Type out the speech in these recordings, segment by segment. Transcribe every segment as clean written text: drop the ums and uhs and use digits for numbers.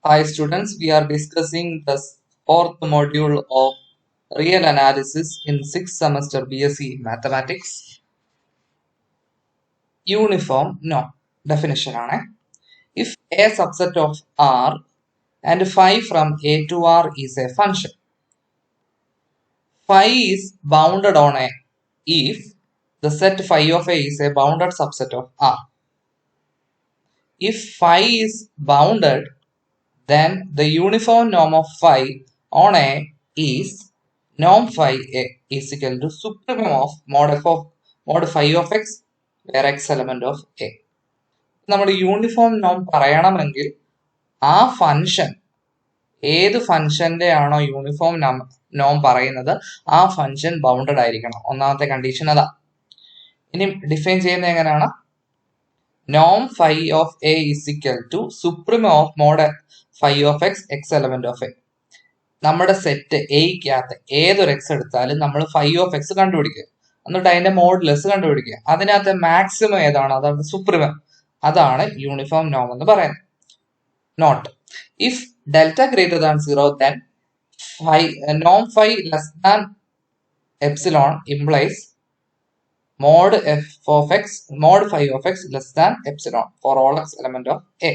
Hi students, we are discussing the fourth module of real analysis in 6th semester BSc Mathematics. Uniform norm definition ആണ്. If a subset of R and phi from A to R is a function, phi is bounded on A if the set phi of A is a bounded subset of R. If phi is bounded, then the uniform norm of phi on A is norm phi A is equal to supremum of mod phi of x where x element of A. നമ്മൾ uniform നോം പറയണമെങ്കിൽ ആ function ഏത് ഫംഗ്ഷന്റെ ആണോ uniform നോം പറയുന്നത് ആ function bounded ആയിരിക്കണം. ഒന്നാമത്തെ കണ്ടീഷൻ അതാ. ഇനി ഡിഫൈൻ ചെയ്യുന്നത് എങ്ങനെയാണ്? നോം phi of A is equal to supremum of mod phi of X X element of A. നമ്മുടെ സെറ്റ് എയ്ക്കകത്ത് ഏതൊരു എക്സ് എടുത്താലും നമ്മൾ ഫൈ ഓഫ് എക്സ് കണ്ടുപിടിക്കുക, എന്നിട്ട് അതിന്റെ മോഡുലസ് കണ്ടുപിടിക്കുക. അതിനകത്ത് മാക്സിമം ഏതാണ്? അതാണ് സുപ്രീമം. അതാണ് യൂണിഫോം നോം എന്ന് പറയുന്നത്. Not if delta greater than 0 then നോം phi less than epsilon implies mod f of x mod phi of x less than epsilon for all x element of A.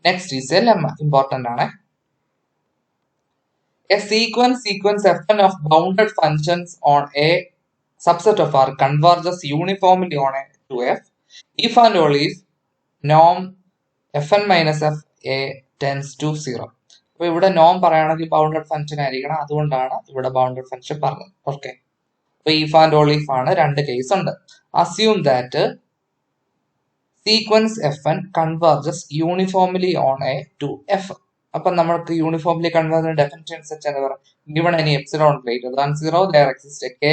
Next is a lemma, important ആണ്. A sequence fn of bounded functions on a subset of R converges uniformly on a to f if and only if norm fn minus f a tends to 0. അപ്പോൾ ഇവിടെ നോം പറയുകയാണെങ്കിൽ bounded function ആയിരിക്കണം, അതുകൊണ്ടാണ് ഇവിടെ bounded function പറഞ്ഞത്. Okay, അപ്പൊ if and only if ആണ്, രണ്ട് കേസ് ഉണ്ട്. Assume that sequence fn converges uniformly on A to f. അപ്പൊ നമ്മൾക്ക് യൂണിഫോംലി കൺവേർജ് ഡെഫിനിഷൻ അനുസരിച്ച് എന്താ പറയുക? Given any epsilon greater than 0 there exists a k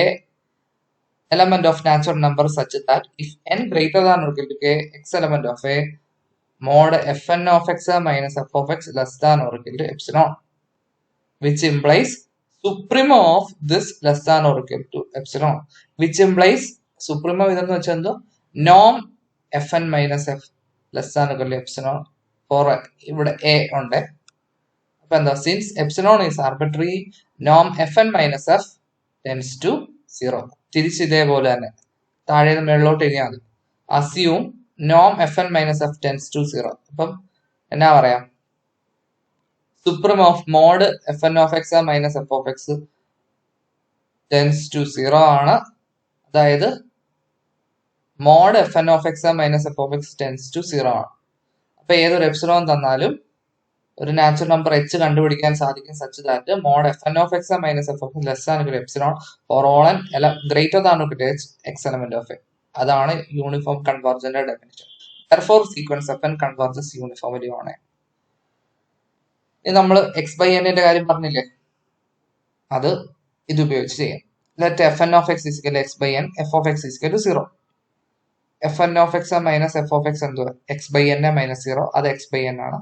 element of natural number such that if n greater than or equal to k x element of a mod fn of x minus f of x less than or equal to epsilon, which implies supremum of this less than or equal to epsilon, which implies supremum ഇതെന്ന് വെച്ചാൽ എന്തോ നോം fn minus f less than or equal to epsilon for ഇവിടെ a ഉണ്ട്. അപ്പൊ എന്താ, since epsilon is arbitrary, നോം fn minus f tends to 0. തിരിച്ച് ഇതേപോലെ തന്നെ താഴെ നിന്ന് മേളിലോട്ട് എഴുതിയാൽ മതി. Assume Noam fn minus f tends to 0. അപ്പം എന്നാ പറയാം? supremum of mod fn of x minus f of x tends to 0 ആണ്. അതായത് mod fn of x minus f of x tends to 0 ആണ്. അപ്പൊ ഏതൊരു എപ്സിലോൺ തന്നാലും ഒരു നാച്ചുറൽ നമ്പർ എച്ച് കണ്ടുപിടിക്കാൻ സാധിക്കും such that mod fn of x minus f of x less than epsilon for all n greater than X element of A. അതാണ് uniform കൺവേർജന്റെ definition. therefore sequence fn converges uniformly on a. ഇനി നമ്മൾ X by എന്നിന്റെ കാര്യം പറഞ്ഞില്ലേ, അത് ഇത് ഉപയോഗിച്ച് ചെയ്യാം. Let fn of x is equal to x by n, f of x is equal to 0. fn of x minus f of x എന്തുവാ? x by n minus 0, അത് x by n ആണ്.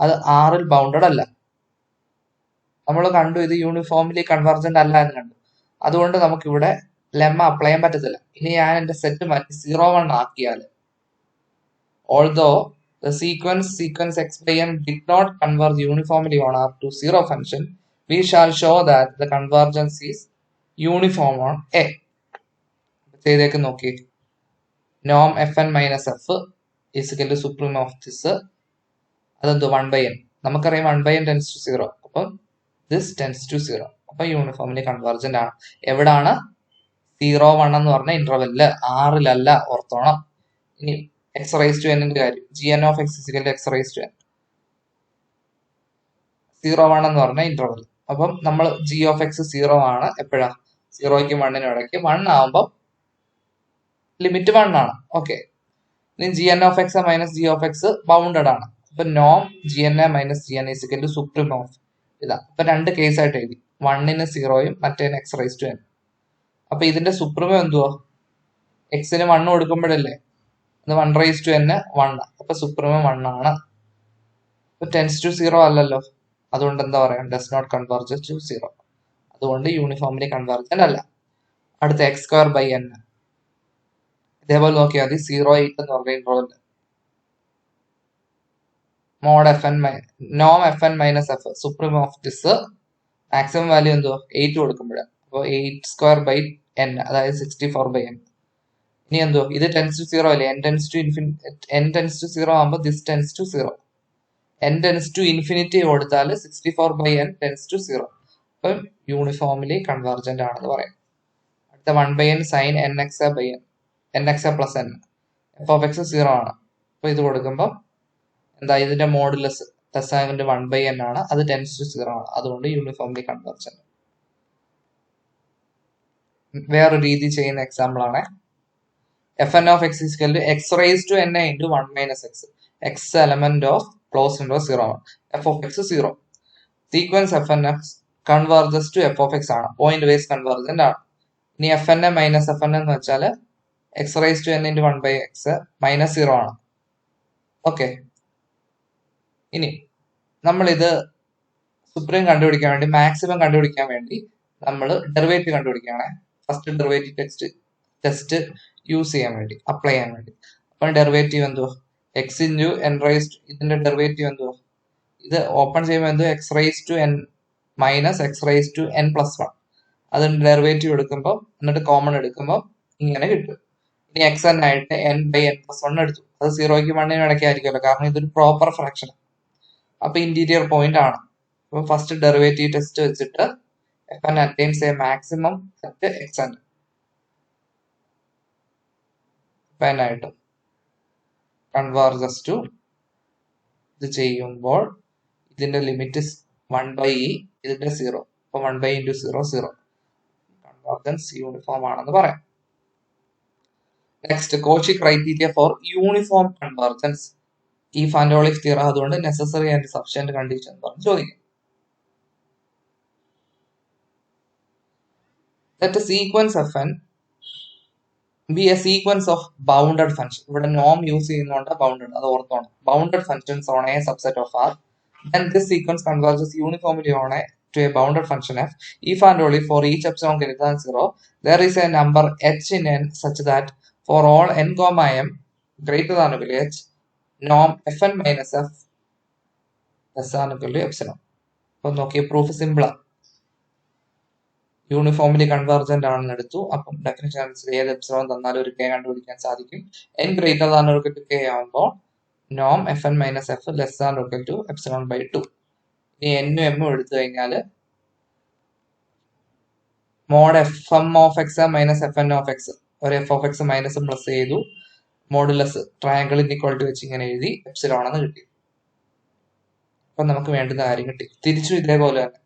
അത് ആറിൽ ബൗണ്ടഡ് അല്ല. നമ്മൾ കണ്ടു ഇത് uniformly convergent അല്ല എന്ന് കണ്ടു. അതുകൊണ്ട് നമുക്ക് ഇവിടെ ലെമ്മ അപ്ലൈ ചെയ്യാൻ പറ്റത്തില്ല. ഇനി ഞാൻ എന്റെ സെറ്റ് മാറ്റി 0 1 ആക്കിയാൽ, although the sequence x by n did not converge uniformly on R to 0 function, we shall show that the convergence is uniform on A. ചെയ്തേക്ക് നോക്കി, നോം fn minus f is equal to supremum of this, അതെന്തോ 1 by n. നമുക്കറിയാം 1 by n tends to 0. അപ്പം this tends to 0. അപ്പൊ uniformly convergent ആണ്. എവിടാണ്? 0 1 എന്ന് പറഞ്ഞ ഇന്റർവെല്ലില്, ആറിലല്ല, ഓർത്തോണം. ഇനി x raised to n ന്റെ കാര്യം, gn of x is equal to x raised to n. 0 1 എന്ന് പറഞ്ഞ ഇന്റർവെൽ. അപ്പം നമ്മൾ g of x 0 ആണ് എപ്പോഴാ? 0ക്കും 1നും ഇടയ്ക്ക്. 1 ആവുമ്പോൾ ലിമിറ്റ് 1 ആണ്. ഓക്കെ, ഇനി gn of x minus g of x bounded ആണ്. അപ്പൊ നോം gn minus gn is equal to supremum of ഇതാ. അപ്പൊ രണ്ട് കേസ് ആയിട്ട് എഴുതി, 1ന് 0യും മറ്റേന് x raised to n. അപ്പൊ ഇതിന്റെ സുപ്രീമം എന്തുവാ? എക്സിന് 1 കൊടുക്കുമ്പോഴല്ലേ, 1 raised to n 1. അപ്പൊ സുപ്രീമം 1 ആണ്. അപ്പൊ ടെൻസ് ടു 0 അല്ലല്ലോ, അതുകൊണ്ട് എന്താ പറയാ? Does not converge to 0. അതുകൊണ്ട് യൂണിഫോംലി കൺവേർജന്റ് അല്ല. അടുത്ത x സ്ക്വയർ ബൈ n, ഇതേപോലെ നോക്കിയാൽ മതി. 0 8 എന്ന് പറഞ്ഞ ഇന്റർവെൽ മോഡ് എഫ് എൻ നോം F N minus F supreme of this maximum value എന്തോ 8 കൊടുക്കുമ്പോഴാണ്. അപ്പോൾ 8² അതായത് 64/n. ഇനി എന്തോ ഇത് ടെൻസ് ടു 0 അല്ലേ, n ടെൻസ് ടു 0 ആകുമ്പോൾ this tends to 0. n tends to infinity കൊടുത്താൽ 64/n ടെൻസ് ടു 0. അപ്പം യൂണിഫോംലി കൺവേർജന്റ് ആണെന്ന് പറയാം. അടുത്ത 1/n sine nx plus n F of X 0 ആണ്. അപ്പൊ ഇത് കൊടുക്കുമ്പോൾ എന്താ ഇതിന്റെ മോഡുലസ് ടെസ്സാഗിന്റെ 1/n ആണ്, അത് ടെൻസ് ടു 0 ആണ്. അതുകൊണ്ട് യൂണിഫോംലി കൺവേർജന്റ്. വേറൊരു രീതി ചെയ്യുന്ന എക്സാമ്പിൾ ആണ് F N of X equal to X raise to N into 1 minus X. X element of close ഇൻഡോ 0 ആണ്. F of X 0. Sequence F N X converges to F of X ആണ്, pointwise convergent ആണ്. ഇനി F N A minus F N എന്ന് വെച്ചാൽ X raise to N into 1/x minus 0 ആണ്. Okay, ഇനി നമ്മളിത് സുപ്രീം കണ്ടുപിടിക്കാൻ വേണ്ടി, മാക്സിമം കണ്ടുപിടിക്കാൻ വേണ്ടി നമ്മൾ ഡെറിവേറ്റീവ് കണ്ടുപിടിക്കുകയാണ്. ഫസ്റ്റ് ഡെറിവേറ്റീവ് ടെസ്റ്റ് യൂസ് ചെയ്യാൻ വേണ്ടി, അപ്ലൈ ചെയ്യാൻ വേണ്ടി. അപ്പം ഡെറിവേറ്റീവ് എന്തോ എക്സ് ഇൻറ്റു എൻ റൈസ്, ഇതിന്റെ ഡെറിവേറ്റീവ് എന്തോ ഇത് ഓപ്പൺ ചെയ്യുമ്പോൾ എന്തോ X raise to N minus X raise to N plus 1. അതിന്റെ ഡെറിവേറ്റീവ് എടുക്കുമ്പോൾ എന്നിട്ട് കോമൺ എടുക്കുമ്പോൾ ഇങ്ങനെ കിട്ടും. ഇനി എക്സ് എൻ ആയിട്ട് n/n+1 എടുത്തു. അത് 0ക്കും 1നും ഇടയ്ക്കായിരിക്കുമല്ലോ, കാരണം ഇതൊരു പ്രോപ്പർ ഫ്രാക്ഷൻ. അപ്പൊ ഇന്റീരിയർ പോയിന്റ് ആണ്. അപ്പൊ ഫസ്റ്റ് ഡെറിവേറ്റീവ് ടെസ്റ്റ് വെച്ചിട്ട് F N attains A maximum at X N ആയിട്ടും കൺവേർജസ് ടു ഇത് ചെയ്യുമ്പോൾ ഇതിന്റെ ലിമിറ്റ് 1/e, ഇതിന്റെ 0. അപ്പൊ 1/e × 0 0. കൺവേർജൻസ് യൂണിഫോം ആണെന്ന് പറയാം. Next Cauchy criteria four uniform convergence. ഈ ഫാൻഡോളിക് തിയറം അതുകൊണ്ട് നെസസറി ആൻഡ് സഫിഷ്യന്റ് കണ്ടീഷൻ പറഞ്ഞു ചോദിക്കും. Let a sequence Fn be a sequence of bounded function. ഇവിടെ നോം യൂസ് ചെയ്യുന്നതുകൊണ്ട് ബൗണ്ടഡ്, അത് ഓർത്തോണം. Bounded functions on a subset of R. Then this sequence converges uniformly on a to a bounded function f if and only for each epsilon greater than 0 there is a number h in n such that for all n comma m greater than or equal to h norm fn minus f less than or equal to epsilon. അപ്പോൾ നോക്കിയ proof simple ആണ്. Uniformly convergent ആണെന്ന് എടുത്തു. അപ്പം definition അനുസരിച്ച് ഏത് epsilon തന്നാലും ഒരു K കണ്ടുപിടിക്കാൻ സാധിക്കും. n greater than or equal to k ആവുമ്പോൾ നോം fn minus F less than or equal to epsilon/2. ഇനി എന്നും എമ്മും എടുത്തു കഴിഞ്ഞാൽ mod F M of X minus F N of X, ഒരു എഫ് ഓഫ് എക്സ് മൈനസും പ്ലസ് ചെയ്തു, മോഡുലസ് ട്രയാങ്കിൾ ഇൻഇക്വാലിറ്റി വെച്ച് ഇങ്ങനെ എഴുതി എപ്സിലോൺ എന്ന് കിട്ടി. അപ്പൊ നമുക്ക് വേണ്ടുന്ന കാര്യം കിട്ടി. തിരിച്ചു ഇതേപോലെ തന്നെ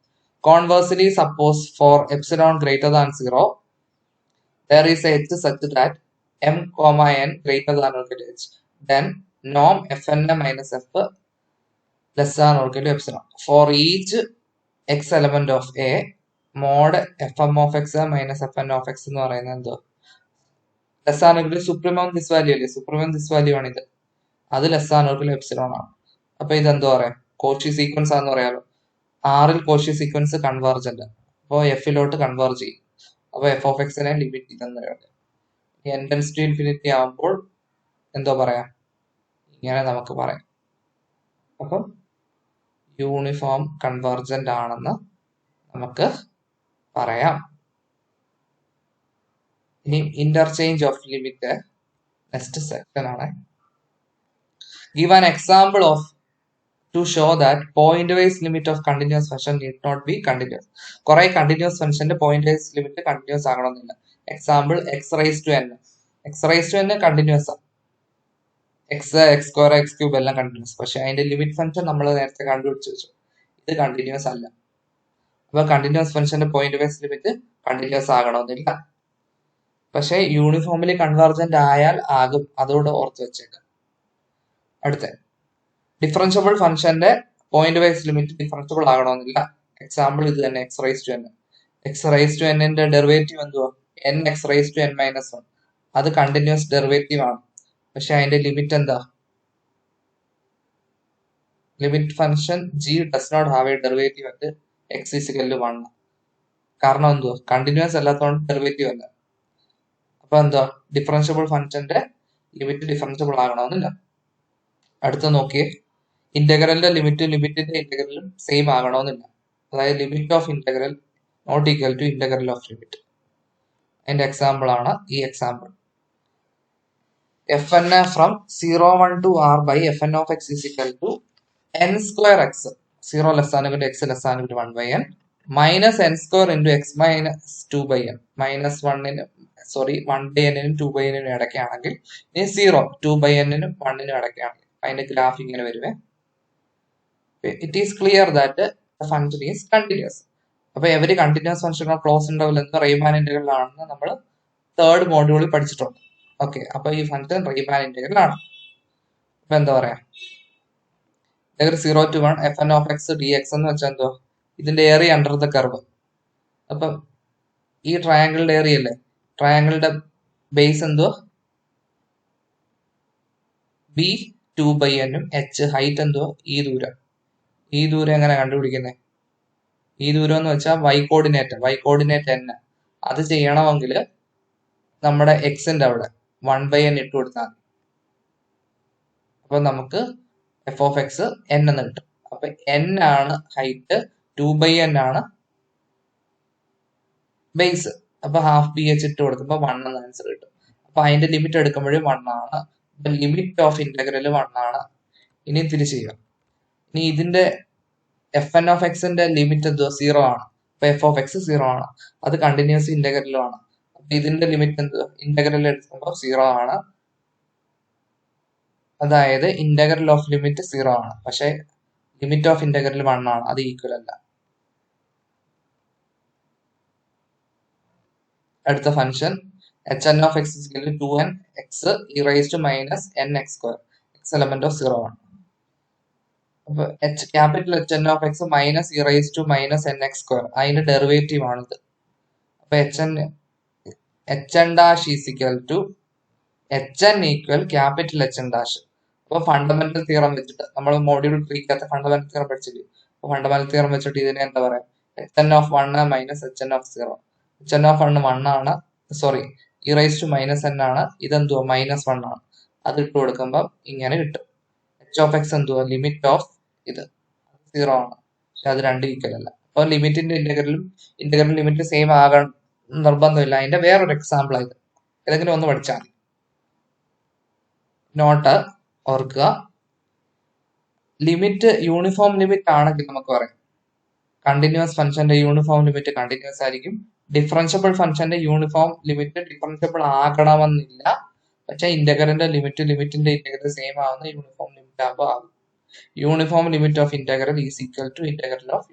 conversely suppose for epsilon greater than 0 there is a h such that m comma n greater than or equal to h then norm fn minus f less than or equal to epsilon for each x element of a mod fm of x minus fn of x എന്ന് പറയുന്നത് എന്തോ less than or equal to supremum this value അല്ലേ, supremum this value ആണ് ഇത്, അത് less than or equal to epsilon ആണ്. അപ്പൊ ഇതെന്തോ പറയാം, കോച്ചി സീക്വൻസ് ആണെന്ന് പറയാമല്ലോ. ആറിൽ കോച്ചി സീക്വൻസ് കൺവേർജന്റ്, അപ്പോൾ എഫിലോട്ട് കൺവേർജ് ചെയ്യും. അപ്പൊ എഫ് ഓഫ് എക്സിനെ ലിമിറ്റ് ചെയ്തെന്ന് പറയാം. n ടെൻസ് ടു ഇൻഫിനിറ്റി ആകുമ്പോൾ എന്തോ പറയാം, ഇങ്ങനെ നമുക്ക് പറയാം. അപ്പം യൂണിഫോം കൺവേർജന്റ് ആണെന്ന് നമുക്ക് പറയാം. ഇനി interchange of limit next section ആണ്. Give an example of to show that point wise limit of continuous function need not be continuous. കുറെ കണ്ടിന്യൂസ് ഫംഗ്ഷന്റെ പോയിന്റ് വൈസ് ലിമിറ്റ് കണ്ടിന്യൂസ് ആകണമെന്നില്ല. Example X raise to N, X raise to N continuous ആണ്, X X square X cube എല്ലാം continuous. പക്ഷെ അതിന്റെ limit function നമ്മൾ നേരത്തെ കണ്ടുപിടിച്ചു വെച്ചു, ഇത് കണ്ടിന്യൂസ് അല്ല. അപ്പൊ കണ്ടിന്യൂസ് ഫംഗ്ഷന്റെ പോയിന്റ് വൈസ് ലിമിറ്റ് കണ്ടിന്യൂസ് ആകണമെന്നില്ല. പക്ഷെ യൂണിഫോംലി കൺവേർജന്റ് ആയാൽ ആകും, അതോടെ ഓർത്ത് വെച്ചേക്കാം. അടുത്ത ഡിഫറൻഷ്യബിൾ ഫംഗ്ഷന്റെ പോയിന്റ് വൈസ് ലിമിറ്റ് ഡിഫറൻഷ്യബിൾ ആകണമെന്നില്ല. എക്സാമ്പിൾ ഇത് തന്നെ X raise to N. X raise to എന്നിന്റെ ഡെറിവേറ്റീവ് എന്തുവാ, N X raise to N minus 1. അത് കണ്ടിന്യൂസ് ഡെറിവേറ്റീവ് ആണ്. പക്ഷെ അതിന്റെ ലിമിറ്റ് എന്താ, limit function G does not have a derivative at X equal to 1. കാരണം എന്തുവാ, കണ്ടിന്യൂസ് അല്ലാത്തതുകൊണ്ട് ഡെറിവേറ്റീവ് അല്ല. അപ്പൊ എന്താ, ഡിഫറൻഷ്യബിൾ ഫംഗ്ഷന്റെ ലിമിറ്റ് ഡിഫറൻഷ്യബിൾ ആകണമെന്നില്ല. അടുത്ത നോക്കിയേ, ഇന്റഗ്രലിന്റെ ലിമിറ്റിന്റെ ഇന്റഗ്രലും സെയിം ആകണമെന്നില്ല. അതായത് limit of integral not equal to integral of limit. അതിന്റെ എക്സാമ്പിൾ ആണ് ഈ example. fn from 0 1 to r by fn of x is equal to n square x 0 less than equal to x less than equal to 1 by n minus n square into x minus 2 by n minus 1 in 1 by n നും 2 by n നും ഇടയ്ക്കാണെങ്കിൽ ഇനി 0 2 by n നും 1 നും ഇടയ്ക്കാണെങ്കിൽ അതിന്റെ graph ഇങ്ങനെ വരുവേ. It is clear that the function is continuous. അപ്പൊ every continuous function close interval എന്ന് റീമാൻ ഇന്റഗ്രൽ ആണെന്ന് നമ്മൾ തേർഡ് മോഡ്യൂളിൽ പഠിച്ചിട്ടുണ്ട്. ഓക്കെ, അപ്പൊ ഈ ഫംഗ്ഷൻ റീമാൻ ഇന്റഗ്രൽ ആണ്. അപ്പൊ എന്താ പറയാ, 0 to 1 fn of x dx എന്ന് വെച്ചാൽ എന്തോ ഇതിന്റെ ഏരിയ അണ്ടർ ദ കർവ്. അപ്പൊ ഈ ട്രയാങ്കിളിന്റെ ഏരിയ അല്ലേ, ട്രയാങ്കിളിന്റെ ബേസ് എന്തോ b 2 by n ഉം h ഹൈറ്റ് എന്തോ ഈ ദൂരം എങ്ങനെ കണ്ടുപിടിക്കുന്നത്? ഈ ദൂരം എന്ന് വെച്ചാൽ y കോർഡിനേറ്റ് n. അത് ചെയ്യണമെങ്കിൽ നമ്മുടെ എക്സിന്റെ അവിടെ 1 by n ഇട്ട് കൊടുത്താൽ മതി. അപ്പൊ നമുക്ക് എഫ് ഓഫ് എക്സ് n എന്ന് കിട്ടും. അപ്പൊ n ആണ് ഹൈറ്റ്, 2 by n ആണ് ബേസ്. അപ്പൊ ഹാഫ് ബി എച്ച് ഇട്ട് കൊടുക്കുമ്പോൾ 1 എന്ന ആൻസർ കിട്ടും. അപ്പൊ അതിന്റെ ലിമിറ്റ് എടുക്കുമ്പോഴും 1 ആണ്. ലിമിറ്റ് ഓഫ് ഇന്റഗ്രൽ 1 ആണ്. ഇനി തിരിച്ചു ചെയ്യാം. ഇനി ഇതിന്റെ എഫ് എൻ ഓഫ് എക്സിന്റെ ലിമിറ്റ് എന്തോ 0 ആണ്. അപ്പൊ എഫ് ഓഫ് എക്സ് 0 ആണ്. അത് കണ്ടിന്യൂസ് ഇന്റഗ്രലും ആണ്. അപ്പൊ ഇതിന്റെ ലിമിറ്റ് എന്തോ ഇന്റഗ്രൽ എടുക്കുമ്പോൾ 0 ആണ്. അതായത് ഇന്റഗ്രൽ ഓഫ് ലിമിറ്റ് 0 ആണ്. പക്ഷെ ലിമിറ്റ് ഓഫ് ഇന്റഗ്രൽ 1 ആണ്. അത് ഈക്വൽ അല്ല. അടുത്ത function hn of x is equal to 2n x e raised to minus n x square x element of 0 ആണ്. അപ്പൊ capital hn of x minus e raised to minus n x square അതിന്റെ derivative ആണിത്. അപ്പൊ hn dash is equal to hn equal capital hn dash. അപ്പൊ fundamental theorem വെച്ചിട്ട് നമ്മൾ module 3 fundamental theorem പഠിച്ചില്ലേ, അപ്പൊ ഫണ്ടമെന്റൽ തിയറം വെച്ചിട്ട് ഇതിനെ എന്താ പറയാ, hn of 1 minus hn of 0. hn of 1 1 ആണ്, sorry e raised to minus n ആണ്. ഇതെന്തുവാ മൈനസ് 1 ആണ്. അത് ഇട്ട് കൊടുക്കുമ്പോൾ ഇങ്ങനെ കിട്ടും. h of x എന്തുവാ, ലിമിറ്റ് ഓഫ് ഇത് 0 ആണ്. പക്ഷെ അത് രണ്ടും ഈക്വൽ അല്ല. അപ്പൊ ലിമിറ്റിന്റെ ഇന്റഗ്രൽ ലിമിറ്റ് സെയിം ആകാൻ നിർബന്ധമില്ല. അതിന്റെ വേറൊരു എക്സാമ്പിൾ ആയത് ഏതെങ്കിലും ഒന്ന് പഠിച്ചാൽ മതി. നോട്ട് ഓർക്കുക, ലിമിറ്റ് യൂണിഫോം ലിമിറ്റ് ആണെങ്കിൽ നമുക്ക് പറയാം കണ്ടിന്യൂസ് ഫംഗ്ഷന്റെ യൂണിഫോം ലിമിറ്റ് കണ്ടിന്യൂസ് ആയിരിക്കും. ഡിഫറൻഷ്യബിൾ ഫംഗ്ഷന്റെ യൂണിഫോം ലിമിറ്റ് ഡിഫറൻഷ്യബിൾ ആകണമെന്നില്ല. പക്ഷെ ഇന്റഗ്രലിന്റെ ലിമിറ്റിന്റെ ഇന്റഗ്രൽ സെയിം ആവുന്ന യൂണിഫോം ലിമിറ്റ് ആകുമ്പോൾ ആകും. Uniform limit of integral is equal to integral of